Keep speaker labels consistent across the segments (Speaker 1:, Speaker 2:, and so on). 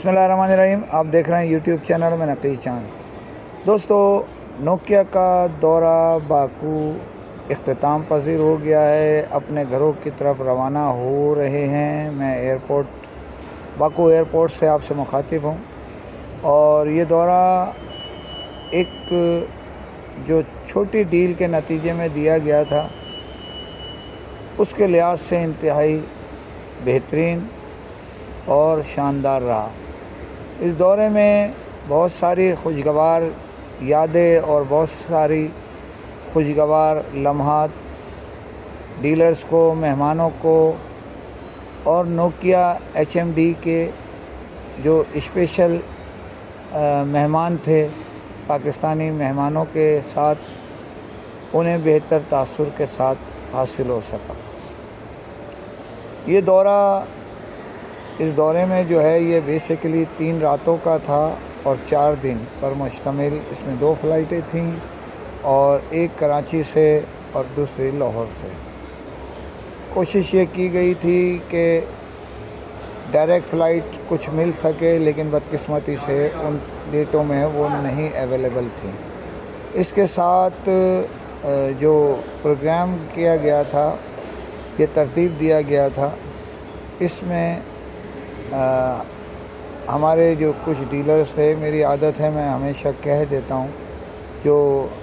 Speaker 1: बिस्मिल्लाहिर्रहमानिर्रहीम। आप देख रहे हैं यूट्यूब चैनल में नकी चांद। दोस्तों, नोकिया का दौरा बाकू इख्तिताम पजीर हो गया है, अपने घरों की तरफ रवाना हो रहे हैं। मैं बाकू एयरपोर्ट से आपसे मुखातिब हूँ और ये दौरा एक जो छोटी डील के नतीजे में दिया गया था उसके लिहाज से इंतहाई बेहतरीन और शानदार रहा। इस दौरे में बहुत सारी खुशगवार यादें और बहुत सारी खुशगवार लम्हात डीलर्स को, मेहमानों को और नोकिया HMD के जो स्पेशल मेहमान थे पाकिस्तानी मेहमानों के साथ उन्हें बेहतर तासुर के साथ हासिल हो सका। इस दौरे में जो है ये बेसिकली 3 रातों का था और 4 दिन पर मुश्तमिल। इसमें 2 फ़्लाइटें थीं और एक कराची से और दूसरी लाहौर से। कोशिश ये की गई थी कि डायरेक्ट फ़्लाइट कुछ मिल सके, लेकिन बदकिस्मती से उन डेटों में वो नहीं अवेलेबल थी। इसके साथ जो प्रोग्राम किया गया था, ये तरतीब दिया गया था, इसमें हमारे जो कुछ डीलर्स थे, मेरी आदत है मैं हमेशा कह देता हूँ, जो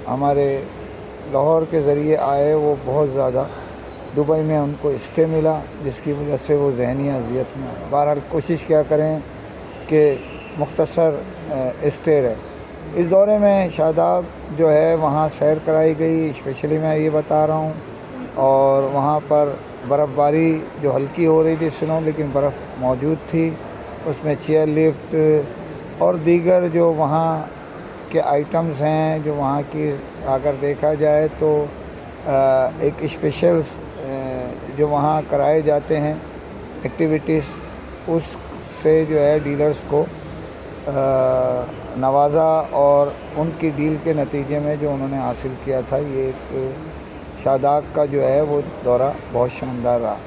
Speaker 1: हमारे लाहौर के ज़रिए आए वो बहुत ज़्यादा दुबई में उनको स्टे मिला, जिसकी वजह से वो ज़हनी अज़ियत में आए। बहरहाल कोशिश क्या करें कि मुख्तसर स्टे रहे। इस दौरे में शादाब जो है वहाँ सैर कराई गई, स्पेशली मैं ये बता रहा हूँ, और वहाँ पर बर्फ़बारी जो हल्की हो रही थी स्नो, लेकिन बर्फ़ मौजूद थी। उसमें चेयर लिफ्ट और दीगर जो वहाँ के आइटम्स हैं, जो वहाँ की अगर देखा जाए तो एक स्पेशल्स जो वहाँ कराए जाते हैं एक्टिविटीज़, उससे जो है डीलर्स को नवाजा और उनकी डील के नतीजे में जो उन्होंने हासिल किया था, ये एक शादाब का जो है वो दौरा बहुत शानदार रहा।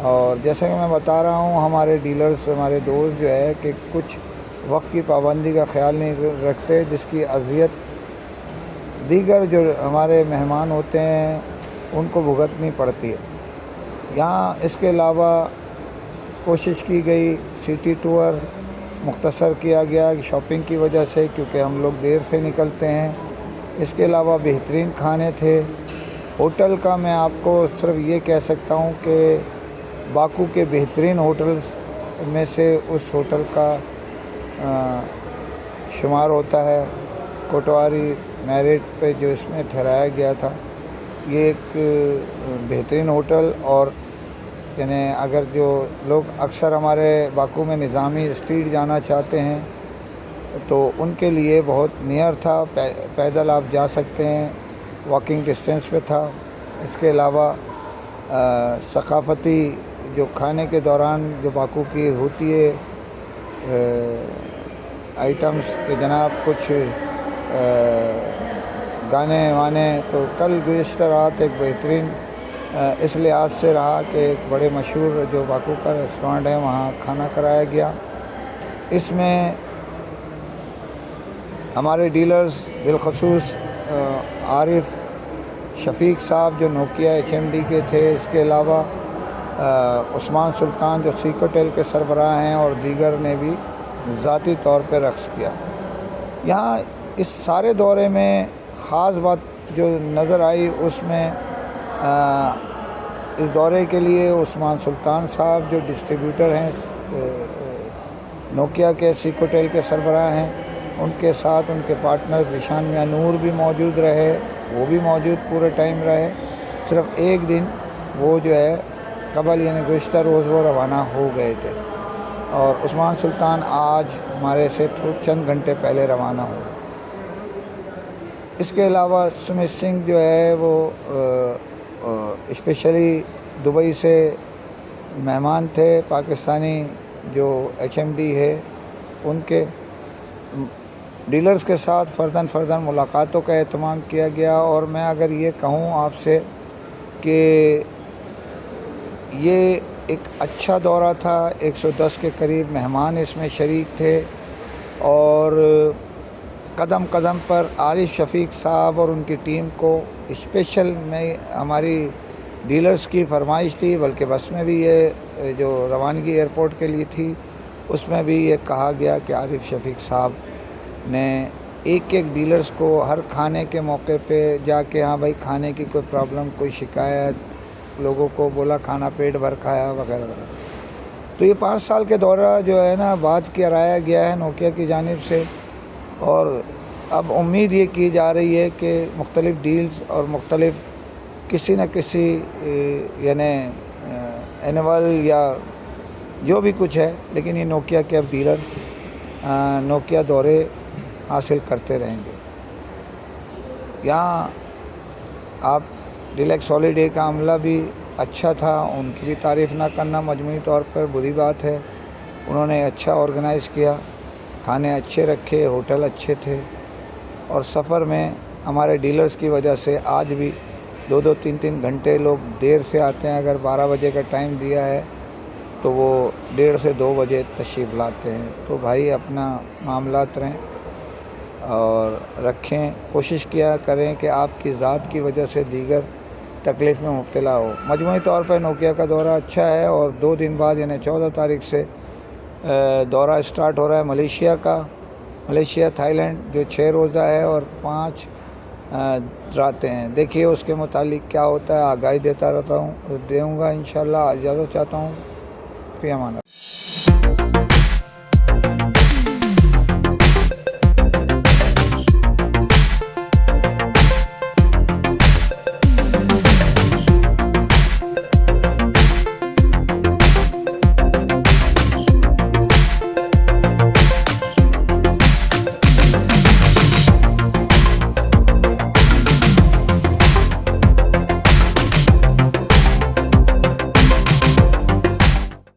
Speaker 1: और जैसे कि मैं बता रहा हूँ, हमारे डीलर्स, हमारे दोस्त जो है कि कुछ वक्त की पाबंदी का ख्याल नहीं रखते, जिसकी अज़ियत दीगर जो हमारे मेहमान होते हैं उनको भुगतनी पड़ती है। यहाँ इसके अलावा कोशिश की गई, सिटी टूर मुख्तसर किया गया शॉपिंग की वजह से, क्योंकि हम लोग देर से निकलते हैं। इसके अलावा बेहतरीन खाने थे। होटल का मैं आपको सिर्फ ये कह सकता हूँ कि बाकू के बेहतरीन होटल्स में से उस होटल का शुमार होता है। कोटवारी मैरिट पे जो इसमें ठहराया गया था, ये एक बेहतरीन होटल। और यानी अगर जो लोग अक्सर हमारे बाकू में निज़ामी स्ट्रीट जाना चाहते हैं तो उनके लिए बहुत नियर था, पैदल आप जा सकते हैं, वॉकिंग डिस्टेंस पे था। इसके अलावा सकाफ़ती जो खाने के दौरान जो बाकू की होती है आइटम्स के जनाब कुछ गाने वाने, तो कल गुज़िश्ता रात एक बेहतरीन इस लिहाज से रहा कि एक बड़े मशहूर जो बाकू का रेस्टोरेंट है वहाँ खाना कराया गया। इसमें हमारे डीलर्स बिलखसूस आरिफ शफ़ीक साहब जो नोकिया HMD के थे, इसके अलावा उस्मान सुल्तान जो सीकोटेल के सरबराह हैं, और दीगर ने भी ज़ाती तौर पर रक़्स किया। यहाँ इस सारे दौरे में ख़ास बात जो नज़र आई, उसमें इस दौरे के लिए उस्मान सुल्तान साहब जो डिस्ट्रीब्यूटर हैं नोकिया के, सीकोटेल के सरबराह हैं, उनके साथ उनके पार्टनर रिशान मियां नूर भी मौजूद रहे। वो भी मौजूद पूरे टाइम रहे। सिर्फ़ एक दिन वो जो है कबल यानी गुज़िश्ता रोज़ वो रवाना हो गए थे, और उस्मान सुल्तान आज हमारे से चंद घंटे पहले रवाना हुए। इसके अलावा सुमित सिंह जो है वो स्पेशली दुबई से मेहमान थे, पाकिस्तानी जो HMD है उनके डीलर्स के साथ फ़र्दन मुलाकातों का एहतमाम किया गया। और मैं अगर ये कहूँ आपसे कि ये ایک اچھا دورہ تھا، 110 کے قریب مہمان اس میں شریک تھے، اور قدم قدم پر عارف شفیق صاحب اور ان کی ٹیم کو اسپیشل میں ہماری ڈیلرز کی فرمائش تھی، بلکہ بس میں بھی یہ جو روانگی ایئرپورٹ کے لیے تھی اس میں بھی یہ کہا گیا کہ عارف شفیق صاحب نے ایک ایک ڈیلرز کو ہر کھانے کے موقع پہ جا کے ہاں بھائی کھانے کی کوئی پرابلم، کوئی شکایت، لوگوں کو بولا کھانا پیٹ بھر کھایا وغیرہ وغیرہ۔ تو یہ 5 سال کے دورہ جو ہے نا بات کرایا گیا ہے نوکیا کی جانب سے، اور اب امید یہ کی جا رہی ہے کہ مختلف ڈیلز اور مختلف کسی نہ کسی یعنی اینول یا جو بھی کچھ ہے، لیکن یہ نوکیا کے اب ڈیلرز نوکیا دورے حاصل کرتے رہیں گے۔ یہاں آپ ڈیلکس ہالیڈے کا عملہ بھی اچھا تھا، ان کی بھی تعریف نہ کرنا مجموعی طور پر بری بات ہے، انہوں نے اچھا آرگنائز کیا، کھانے اچھے رکھے، ہوٹل اچھے تھے، اور سفر میں ہمارے ڈیلرز کی وجہ سے آج بھی 2 3 گھنٹے لوگ دیر سے آتے ہیں۔ اگر 12 بجے کا ٹائم دیا ہے تو وہ 1:30 سے 2 بجے تشریف لاتے ہیں۔ تو بھائی اپنا معاملات اور رکھیں، کوشش کیا کریں کہ آپ کی ذات کی وجہ سے دیگر تکلیف میں مبتلا ہو۔ مجموعی طور پر نوکیا کا دورہ اچھا ہے، اور 2 دن بعد یعنی 14 تاریخ سے دورہ اسٹارٹ ہو رہا ہے ملیشیا کا، ملیشیا تھائی لینڈ، جو 6 روزہ ہے اور 5 راتیں ہیں۔ دیکھیے اس کے متعلق کیا ہوتا ہے، آگاہی دیتا رہتا ہوں، دوں گا انشاءاللہ۔ اجازت چاہتا ہوں، فی امان اللہ۔